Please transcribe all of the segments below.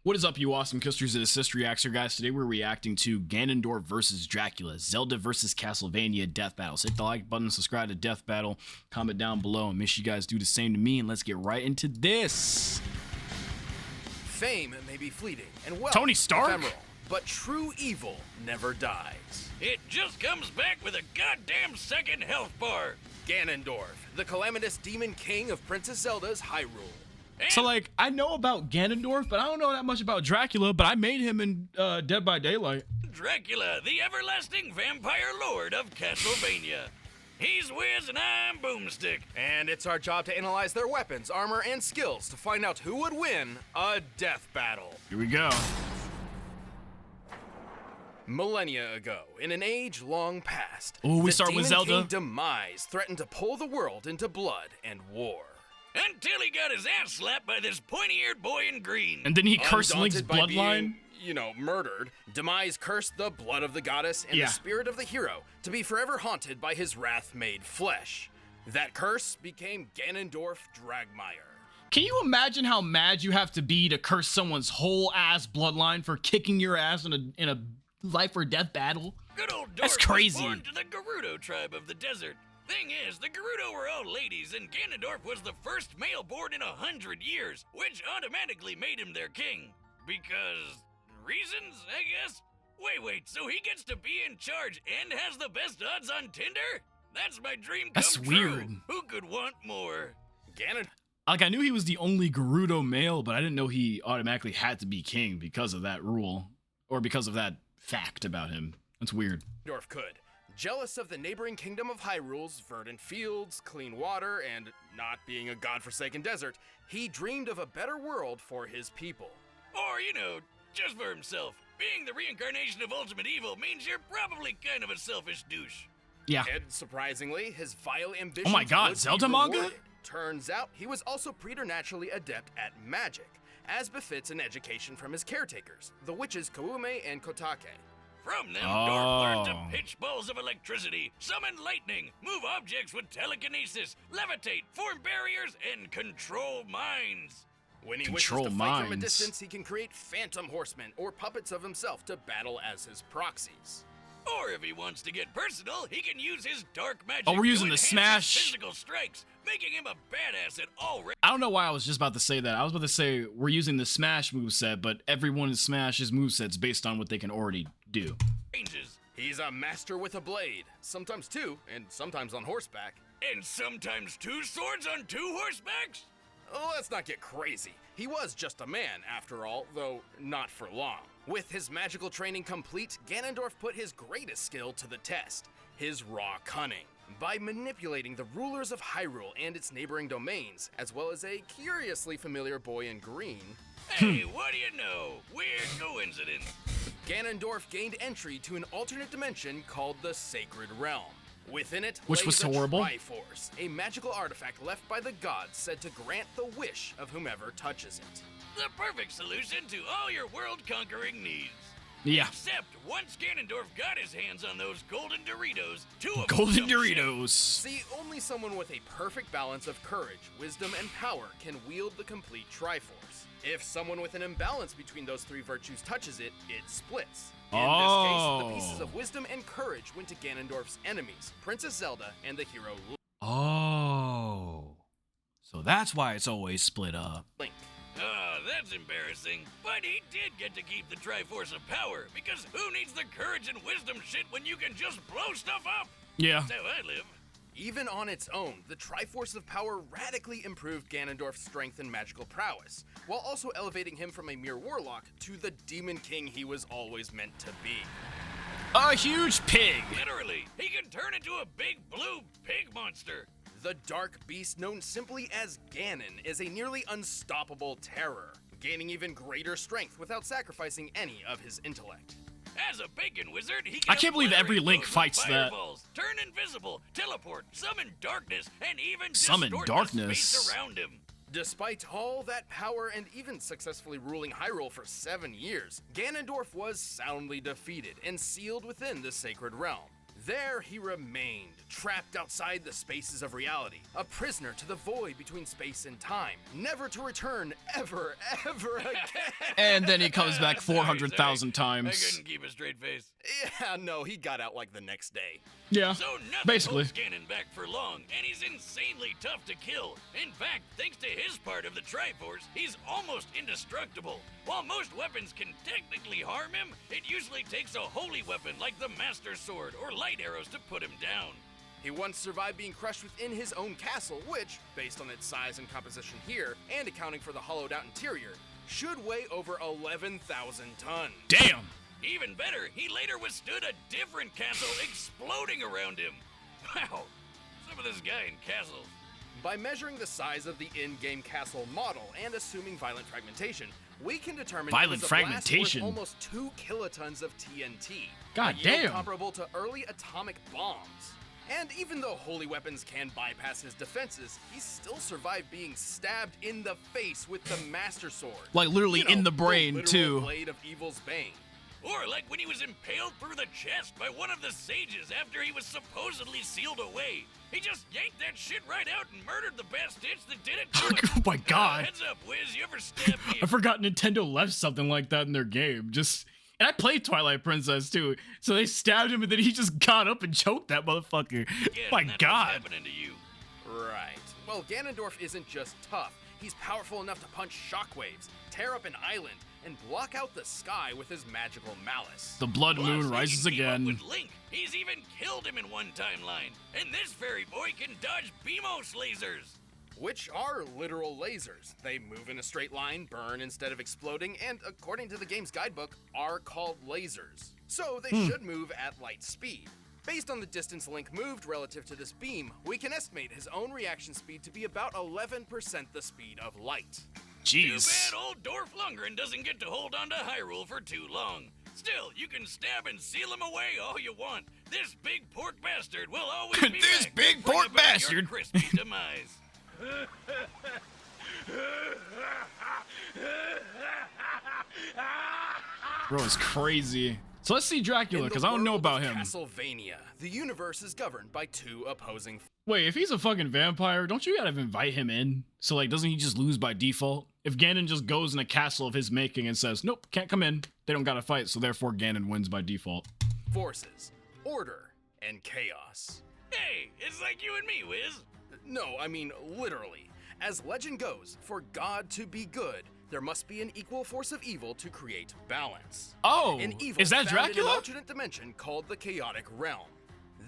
What is up, you awesome kisters? It is CistReactZ, guys. Today we're reacting to Ganondorf versus Dracula, Zelda versus Castlevania Death Battles. Hit the like button, subscribe to Death Battle, comment down below, and make sure you guys do the same to me, and let's get right into this. Fame may be fleeting, and wealth Tony Stark? ephemeral, but true evil never dies. It just comes back with a goddamn second health bar. Ganondorf, the calamitous demon king of Princess Zelda's Hyrule. So, like, I know about Ganondorf, but I don't know that much about Dracula, but I made him in Dead by Daylight. Dracula, the everlasting vampire lord of Castlevania. He's Wiz and I'm Boomstick. And it's our job to analyze their weapons, armor, and skills to find out who would win a death battle. Here we go. Millennia ago, in an age long past, Ooh, we the start with Demon Zelda. King Demise threatened to pull the world into blood and war. Until he got his ass slapped by this pointy-eared boy in green. And then he cursed Link's Undaunted by bloodline. being, murdered, Demise cursed the blood of the goddess and Yeah. the spirit of the hero to be forever haunted by his wrath made flesh. That curse became Ganondorf Dragmire. Can you imagine how mad you have to be to curse someone's whole ass bloodline for kicking your ass in a life or death battle? Good old Dorf That's crazy. was born to the Gerudo tribe of the desert. Thing is, the Gerudo were all ladies, and Ganondorf was the first male born in 100 years, which automatically made him their king. Because... reasons, I guess? Wait, so he gets to be in charge and has the best odds on Tinder? That's my dream come That's true. weird. Who could want more? Like, I knew he was the only Gerudo male, but I didn't know he automatically had to be king because of that rule. Or because of that fact about him. That's weird. Ganondorf could. Jealous of the neighboring kingdom of Hyrule's verdant fields, clean water, and not being a godforsaken desert, he dreamed of a better world for his people. Or, just for himself. Being the reincarnation of ultimate evil means you're probably kind of a selfish douche. Yeah. And surprisingly, his vile ambitions Oh my god, would be Zelda manga? rewarded. Turns out, he was also preternaturally adept at magic, as befits an education from his caretakers, the witches Koume and Kotake. From them, Dorf learned Oh. to pitch balls of electricity, summon lightning, move objects with telekinesis, levitate, form barriers, and control minds. When he Control wishes to fight from a minds. distance, he can create phantom horsemen or puppets of himself to battle as his proxies. Or if he wants to get personal, he can use his dark magic Oh, we're using to the enhance his smash. physical strikes, making him a badass at all I don't know why I was just about to say that. I was about to say we're using the Smash moveset, but everyone in Smash's moveset's based on what they can already do. ranges. He's a master with a blade, sometimes two, and sometimes on horseback. And sometimes 2 swords on 2 horsebacks? Let's not get crazy. He was just a man, after all, though not for long. With his magical training complete, Ganondorf put his greatest skill to the test, his raw cunning. By manipulating the rulers of Hyrule and its neighboring domains, as well as a curiously familiar boy in green, Hey, what do you know? Weird coincidence. Ganondorf gained entry to an alternate dimension called the Sacred Realm. Within it Which lay was the horrible. Triforce, a magical artifact left by the gods said to grant the wish of whomever touches it. The perfect solution to all your world-conquering needs. Yeah. Except once Ganondorf got his hands on those golden Doritos, 2 of them Golden jumped ship. Doritos. See, only someone with a perfect balance of courage, wisdom, and power can wield the complete Triforce. If someone with an imbalance between those 3 virtues touches it, it splits. In this case, the pieces of wisdom and courage went to Ganondorf's enemies, Princess Zelda and the hero Oh. So that's why it's always split up. Link. That's embarrassing. But he did get to keep the Triforce of Power, because who needs the courage and wisdom shit when you can just blow stuff up? Yeah. That's how I live. Even on its own, the Triforce of Power radically improved Ganondorf's strength and magical prowess, while also elevating him from a mere warlock to the demon king he was always meant to be. A huge pig. Literally, he can turn into a big blue pig monster. The dark beast known simply as Ganon is a nearly unstoppable terror, gaining even greater strength without sacrificing any of his intellect. As a bacon wizard, he can I can't believe every obliterate Link foes with fights that. fireballs, turn invisible, teleport, summon darkness, and even Summon distort darkness. the space around him. Despite all that power and even successfully ruling Hyrule for 7 years, Ganondorf was soundly defeated and sealed within the Sacred Realm. There he remained, trapped outside the spaces of reality, a prisoner to the void between space and time, never to return ever again. And then he comes back Sorry, 400,000 I times. couldn't keep a straight face. Yeah, no, he got out like the next day. Yeah, So nothing basically. holds Ganon back for long, and he's insanely tough to kill. In fact, thanks to his part of the Triforce, he's almost indestructible. While most weapons can technically harm him, it usually takes a holy weapon like the Master Sword or light arrows to put him down. He once survived being crushed within his own castle, which, based on its size and composition here, and accounting for the hollowed out interior, should weigh over 11,000 tons. Damn. Even better, he later withstood a different castle exploding around him. Wow, some of this guy in castles. By measuring the size of the in-game castle model and assuming violent fragmentation, we can determine Violent it was a blast fragmentation? worth almost 2 kilotons of TNT. God a yield damn. comparable to early atomic bombs. And even though holy weapons can bypass his defenses, he still survived being stabbed in the face with the Master Sword. Like literally You know, in the brain, literal too. blade of evil's bane. Or like when he was impaled through the chest by one of the sages after he was supposedly sealed away. He just yanked that shit right out and murdered the bastards that did it to him. Oh my God. Heads up, Wiz, you ever stabbed me? I forgot Nintendo left something like that in their game. And I played Twilight Princess too. So they stabbed him and then he just got up and choked that motherfucker. Yeah, My and that's what's God. happening to you. Right. Well, Ganondorf isn't just tough. He's powerful enough to punch shockwaves, tear up an island, and block out the sky with his magical malice. The blood Plus, moon he rises can team up again. with Link. He's even killed him in one timeline. And this fairy boy can dodge Beamos lasers. Which are literal lasers. They move in a straight line, burn instead of exploding, and according to the game's guidebook, are called lasers. So they should move at light speed. Based on the distance Link moved relative to this beam, we can estimate his own reaction speed to be about 11% the speed of light. Too Jeez. bad old Dorf Lundgren doesn't get to hold on to Hyrule for too long. Still, you can stab and seal him away all you want. This big pork bastard will always be This back big to bring pork about your bastard. crispy demise. Bro is crazy. So let's see Dracula, In the because I don't know world about of him. Castlevania, the universe is governed by two opposing Wait, if he's a fucking vampire, don't you gotta invite him in? So like, doesn't he just lose by default? If Ganon just goes in a castle of his making and says, nope, can't come in, they don't gotta fight, so therefore Ganon wins by default. forces, order, and chaos. Hey, it's like you and me, Wiz. No, I mean literally. As legend goes, for God to be good, there must be an equal force of evil to create balance. Oh, An evil is that found in an Dracula? alternate dimension called the chaotic realm.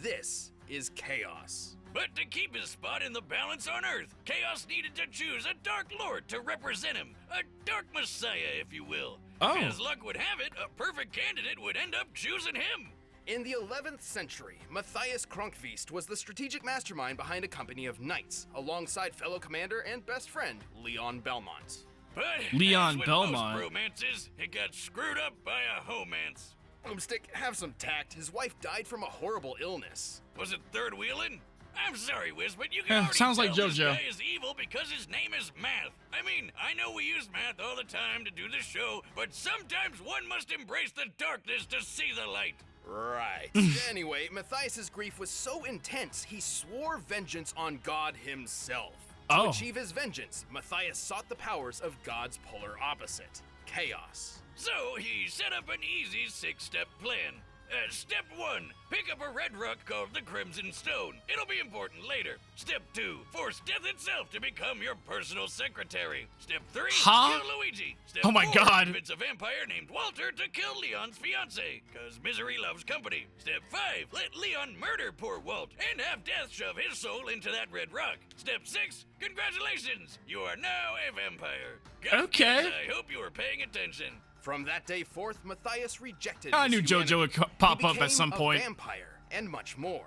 This is chaos. But to keep his spot in the balance on Earth, Chaos needed to choose a Dark Lord to represent him. A Dark Messiah, if you will. Oh. As luck would have it, a perfect candidate would end up choosing him. In the 11th century, Matthias Kronkvist was the strategic mastermind behind a company of knights, alongside fellow commander and best friend, Leon Belmont. But Leon as with Belmont. most romances, it got screwed up by a homance. Boomstick, have some tact. His wife died from a horrible illness. Was it third wheeling? I'm sorry, Wiz, but you can already sounds like tell this JoJo. guy is evil because his name is Math. I mean, I know we use math all the time to do the show, but sometimes one must embrace the darkness to see the light. Right. Anyway, Matthias's grief was so intense, he swore vengeance on God himself. To Oh. achieve his vengeance, Matthias sought the powers of God's polar opposite, chaos. So he set up an easy 6-step plan. Step 1, pick up a red rock called the Crimson Stone. It'll be important later. Step 2, force death itself to become your personal secretary. Step 3, Huh? kill Luigi. Step Oh my 4, God. convince a vampire named Walter to kill Leon's fiance, cause misery loves company. Step 5, let Leon murder poor Walt and have death shove his soul into that red rock. Step 6, congratulations, you are now a vampire. God, Okay. kids, I hope you were paying attention. From that day forth, Matthias rejected I his knew humanity. JoJo would pop He up at became some point. a vampire, and much more.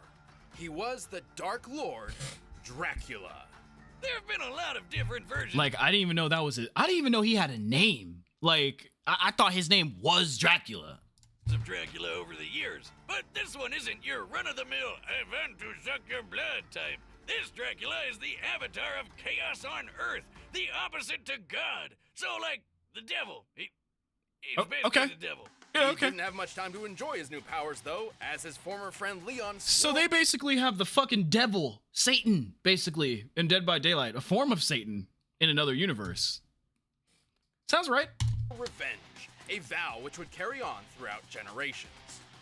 He was the Dark Lord, Dracula. There have been a lot of different versions. Like, I didn't even know that was it. I didn't even know he had a name. Like, I thought his name was Dracula. of Dracula over the years, but this one isn't your run-of-the-mill I want to suck your blood type. This Dracula is the avatar of chaos on Earth, the opposite to God. So like the devil. He's Oh, basically okay. the devil. Yeah, He okay. didn't have much time to enjoy his new powers, though, as his former friend Leon So they basically have the fucking devil, Satan, basically, in Dead by Daylight, a form of Satan in another universe. Sounds right. revenge, a vow which would carry on throughout generations.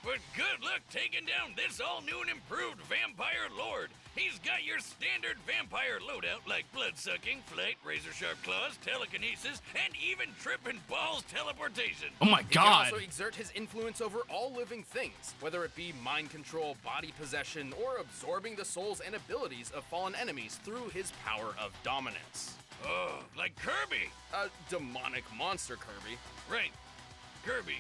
But good luck taking down this all-new and improved Vampire Lord. He's got your standard vampire loadout like blood-sucking, flight, razor-sharp claws, telekinesis, and even tripping balls teleportation. Oh my He god. can also exert his influence over all living things, whether it be mind control, body possession, or absorbing the souls and abilities of fallen enemies through his power of dominance. Oh, like Kirby. A demonic monster, Kirby. Right, Kirby.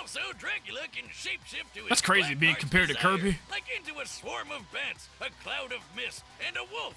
Also, Dracula can shapeshift to his That's crazy black being heart's compared to desire, Kirby. like into a swarm of bats, a cloud of mist, and a wolf.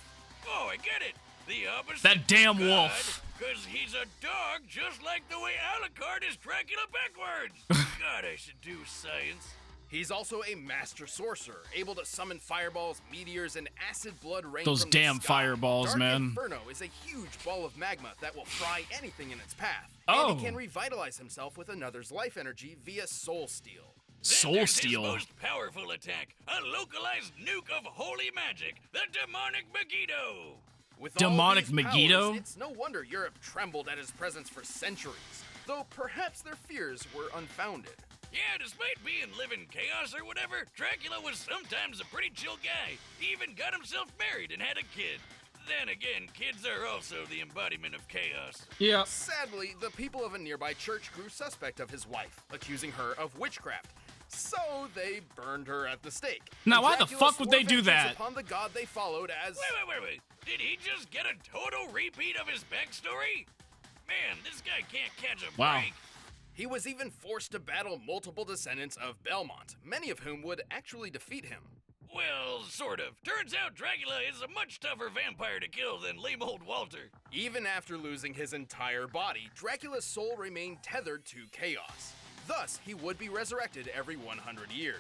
Oh, I get it. The opposite. That damn of God, wolf. Cause he's a dog, just like the way Alucard is Dracula backwards. God, I should do science. He's also a master sorcerer, able to summon fireballs, meteors, and acid blood rain Those from the damn sky. fireballs, Dark man. Inferno is a huge ball of magma that will fry anything in its path. Oh. And he can revitalize himself with another's life energy via soul steel. Then Soul there's Steel. His most powerful attack, a localized nuke of holy magic, the demonic Megiddo. With Demonic all these Megiddo? powers, it's no wonder Europe trembled at his presence for centuries, though perhaps their fears were unfounded. Yeah, despite being living chaos or whatever, Dracula was sometimes a pretty chill guy. He even got himself married and had a kid. Then again, kids are also the embodiment of chaos. Yeah. Sadly, the people of a nearby church grew suspect of his wife, accusing her of witchcraft. So they burned her at the stake. Now, why the Dracula fuck would swore they do vengeance that? Upon the god they followed as Wait. Did he just get a total repeat of his backstory? Man, this guy can't catch a Wow. break. he was even forced to battle multiple descendants of Belmont, many of whom would actually defeat him. Well, sort of. Turns out Dracula is a much tougher vampire to kill than lame old Walter. Even after losing his entire body, Dracula's soul remained tethered to chaos. Thus, he would be resurrected every 100 years.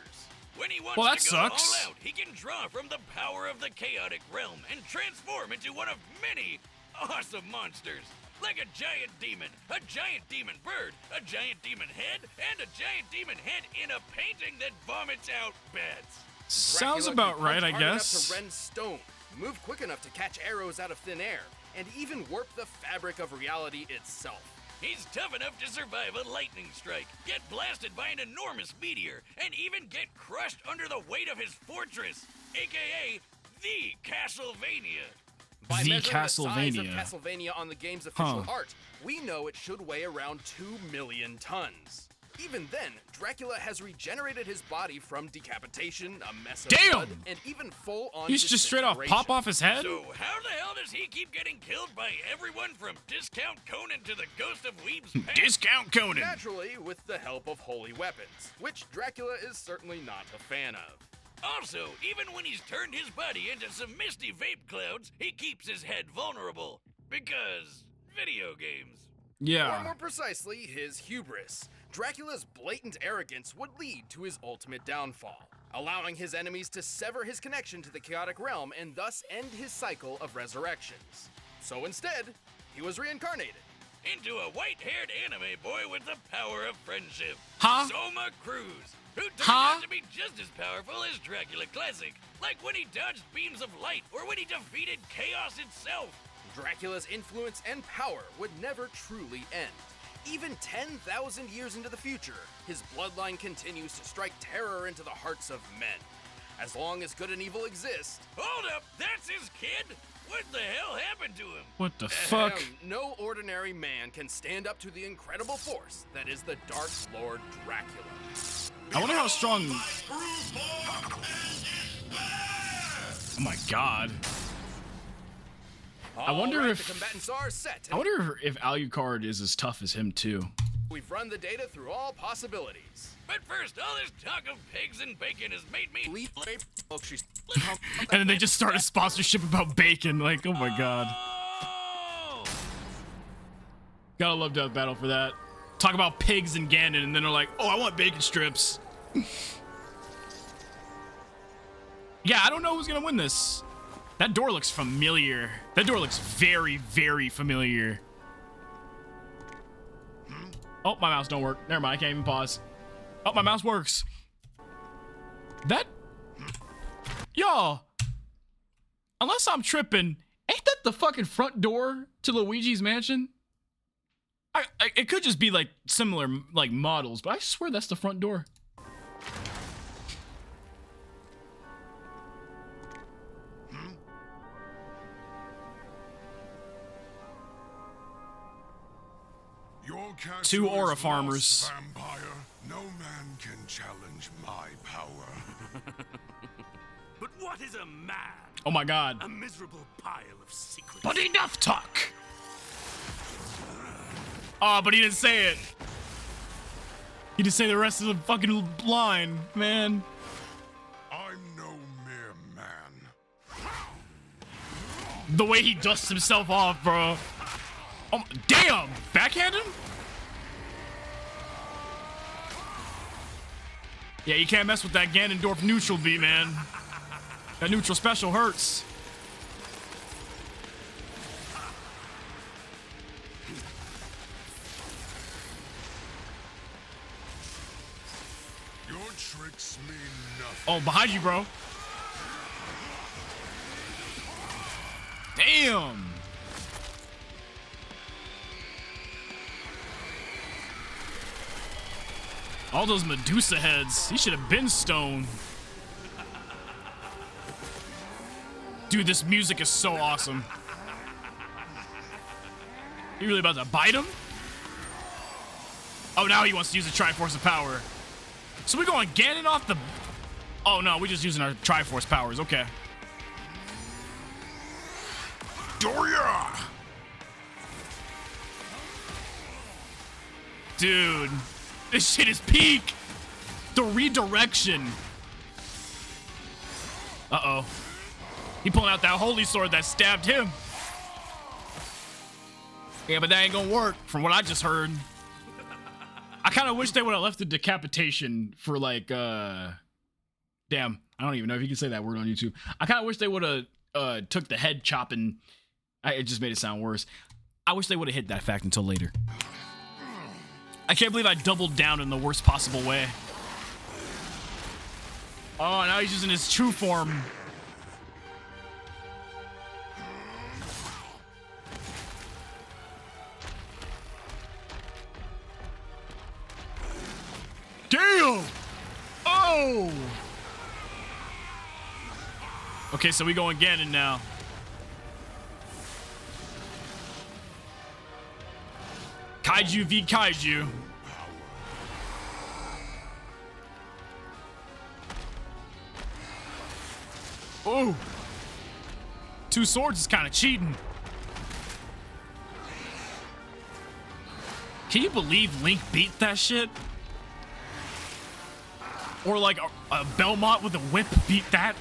When he wants Well, that to go sucks. all out, he can draw from the power of the chaotic realm and transform into one of many awesome monsters. Like a giant demon bird, a giant demon head, and a giant demon head in a painting that vomits out bats. Sounds Dracula about could right, punch I hard enough guess. to rend stone, move quick enough to catch arrows out of thin air, and even warp the fabric of reality itself. He's tough enough to survive a lightning strike, get blasted by an enormous meteor, and even get crushed under the weight of his fortress, aka the Castlevania. By The measuring the size of Castlevania. Castlevania on the game's official Huh. art, we know it should weigh around 2 million tons. Even then, Dracula has regenerated his body from decapitation, a mess of Damn! blood, and even full-on You should just straight off pop off his head? So how the hell does he keep getting killed by everyone from Discount Conan to the Ghost of Weeb's past? Discount Conan. Naturally, with the help of holy weapons, which Dracula is certainly not a fan of. Also, even when he's turned his body into some misty vape clouds, he keeps his head vulnerable. Because video games. Or Yeah. more precisely, his hubris. Dracula's blatant arrogance would lead to his ultimate downfall, allowing his enemies to sever his connection to the chaotic realm and thus end his cycle of resurrections. So instead, he was reincarnated. Into a white-haired anime boy with the power of friendship. Huh? Soma Cruz, who turned Huh? out to be just as powerful as Dracula Classic. Like when he dodged beams of light or when he defeated chaos itself. Dracula's influence and power would never truly end. Even 10,000 years into the future, his bloodline continues to strike terror into the hearts of men. As long as good and evil exist, Hold up, that's his kid? What the hell happened to him? What the fuck? no ordinary man can stand up to the incredible force that is the Dark Lord Dracula. I wonder how strong. Oh my god. I wonder Alright, if- the combatants are set. I wonder if Alucard is as tough as him too. We've run the data through all possibilities. But first, all this talk of pigs and bacon has made me... And then they just start a sponsorship about bacon. Like, oh my god. Oh! Gotta love Death Battle for that. Talk about pigs and Ganon, and then they're like, oh, I want bacon strips. Yeah, I don't know who's gonna win this. That door looks familiar. That door looks very, very familiar. Oh, my mouse don't work. Never mind, I can't even pause. Oh, my mouse works. That... Y'all. Unless I'm tripping, ain't that the fucking front door to Luigi's mansion? It could just be like similar like models, but I swear that's the front door. Your castle 2 aura is farmers. lost, vampire. No man can challenge my power. But what is a man? Oh my god. A miserable pile of secrets. But enough talk. Oh, but he didn't say it. He didn't say the rest of the fucking line, man. I'm no mere man. The way he dusts himself off, bro. Oh, damn! Backhand him? Yeah, you can't mess with that Ganondorf neutral beat, man. That neutral special hurts. Your tricks mean nothing. Oh, behind you, bro. Damn! All those Medusa heads. He should have been stoned. Dude, this music is so awesome. You really about to bite him? Oh, now he wants to use the Triforce of Power. So we going Ganon off the... Oh, no, we're just using our Triforce powers. Okay. Doria! Dude, this shit is peak. The redirection. Uh-oh. He pulling out that holy sword that stabbed him. Yeah, but that ain't gonna work from what I just heard. I kind of wish they would have left the decapitation for like, damn, I don't even know if you can say that word on YouTube. I kind of wish they would have took the head chopping. It just made it sound worse. I wish they would have hit that fact until later. I can't believe I doubled down in the worst possible way. Oh, now he's using his true form. Damn! Oh! Okay, so we going Ganon now. Kaiju v Kaiju. Oh! 2 swords is kind of cheating. Can you believe Link beat that shit? Or like a Belmont with a whip beat that?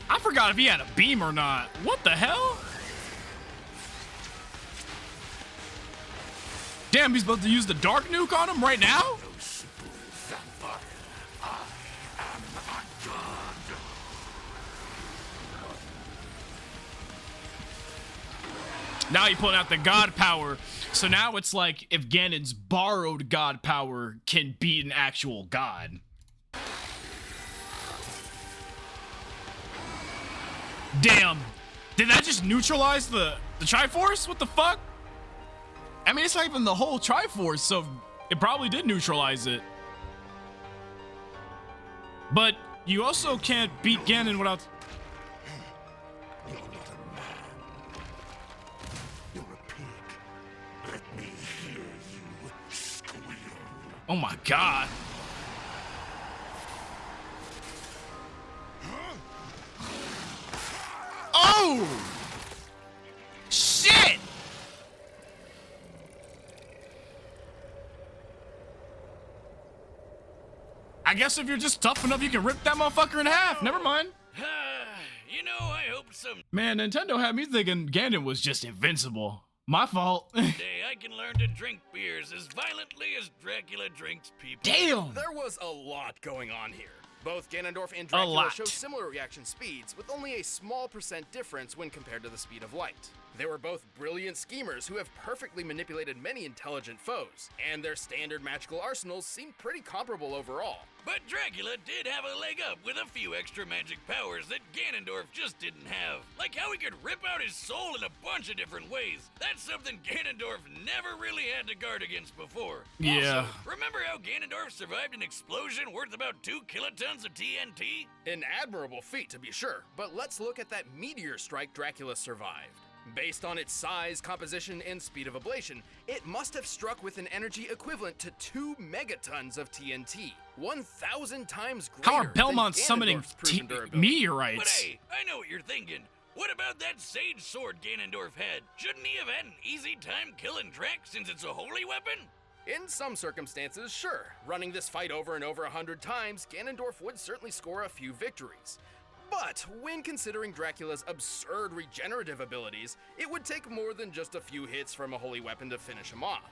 I forgot if he had a beam or not. What the hell? Damn, he's about to use the Dark Nuke on him right now? Now he's pulling out the God power. So now it's like if Ganon's borrowed God power can beat an actual God. Damn. Did that just neutralize the Triforce? What the fuck? I mean, it's not even the whole Triforce, so it probably did neutralize it. But you also can't beat Ganon without... You're not a man. You're a pig. Let me hear you squeal. Oh my god. Oh! Shit! I guess if you're just tough enough, you can rip that motherfucker in half. Never mind. You know, I hope some Man, Nintendo had me thinking Ganon was just invincible. My fault. day I can learn to drink beers as violently as Dracula drinks people. Damn! There was a lot going on here. Both Ganondorf and Dracula lot. show similar reaction speeds, with only a small % difference when compared to the speed of light. They were both brilliant schemers who have perfectly manipulated many intelligent foes, and their standard magical arsenals seem pretty comparable overall. But Dracula did have a leg up with a few extra magic powers that Ganondorf just didn't have. Like how he could rip out his soul in a bunch of different ways. That's something Ganondorf never really had to guard against before. Yeah. Also, remember how Ganondorf survived an explosion worth about 2 kilotons of TNT? An admirable feat, to be sure, but let's look at that meteor strike Dracula survived. Based on its size, composition, and speed of ablation, it must have struck with an energy equivalent to 2 megatons of TNT, 1,000 times greater How are Belmont than summoning Ganondorf's proven durability. But meteorites? hey, I know what you're thinking. What about that sage sword Ganondorf had? Shouldn't he have had an easy time killing Drac since it's a holy weapon? In some circumstances, sure. Running this fight over and over 100 times, Ganondorf would certainly score a few victories. But when considering Dracula's absurd regenerative abilities, it would take more than just a few hits from a holy weapon to finish him off.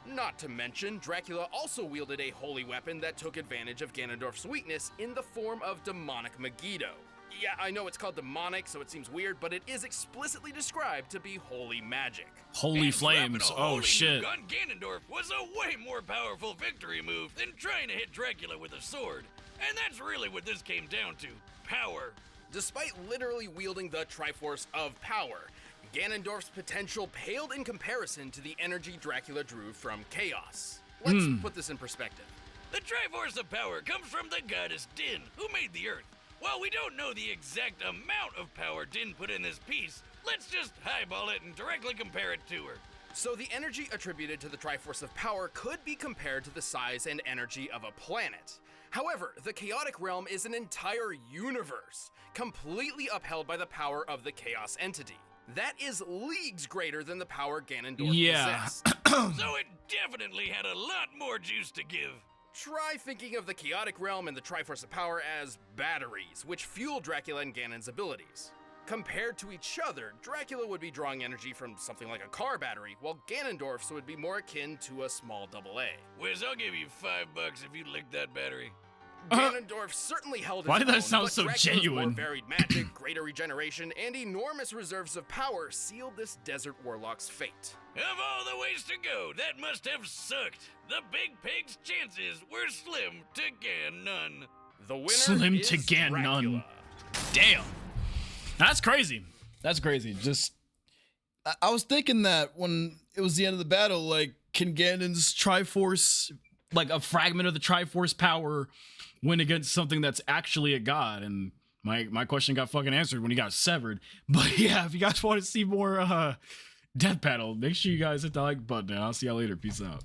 Not to mention, Dracula also wielded a holy weapon that took advantage of Ganondorf's weakness in the form of demonic Megiddo. Yeah, I know it's called demonic, so it seems weird, but it is explicitly described to be holy magic. Holy And flames. dropping a Oh, holy shit. nuke on Ganondorf was a way more powerful victory move than trying to hit Dracula with a sword. And that's really what this came down to. Power. Despite literally wielding the Triforce of Power, Ganondorf's potential paled in comparison to the energy Dracula drew from chaos. Let's put this in perspective. The Triforce of Power comes from the goddess Din, who made the Earth. While we don't know the exact amount of power Din put in this piece, let's just highball it and directly compare it to her. So the energy attributed to the Triforce of Power could be compared to the size and energy of a planet. However, the chaotic realm is an entire universe, completely upheld by the power of the chaos entity. That is leagues greater than the power Ganondorf possessed. So it definitely had a lot more juice to give. Try thinking of the chaotic realm and the Triforce of Power as batteries, which fuel Dracula and Ganon's abilities. Compared to each other, Dracula would be drawing energy from something like a car battery, while Ganondorf's would be more akin to a small AA. Wiz, I'll give you $5 if you lick that battery. Ganondorf certainly held his Why did that own, sound but so Dracula's genuine? More varied magic, greater regeneration, and enormous reserves of power sealed this desert warlock's fate. Of all the ways to go, that must have sucked. The Big Pig's chances were slim to gan none. The winner Slim is to gan Dracula. none. Damn. That's crazy. That's crazy. Just I was thinking that when it was the end of the battle, like, can Ganon's Triforce, like a fragment of the Triforce power win against something that's actually a god? And my question got fucking answered when he got severed. But yeah, if you guys want to see more Death Battle, make sure you guys hit the like button. And I'll see y'all later. Peace out.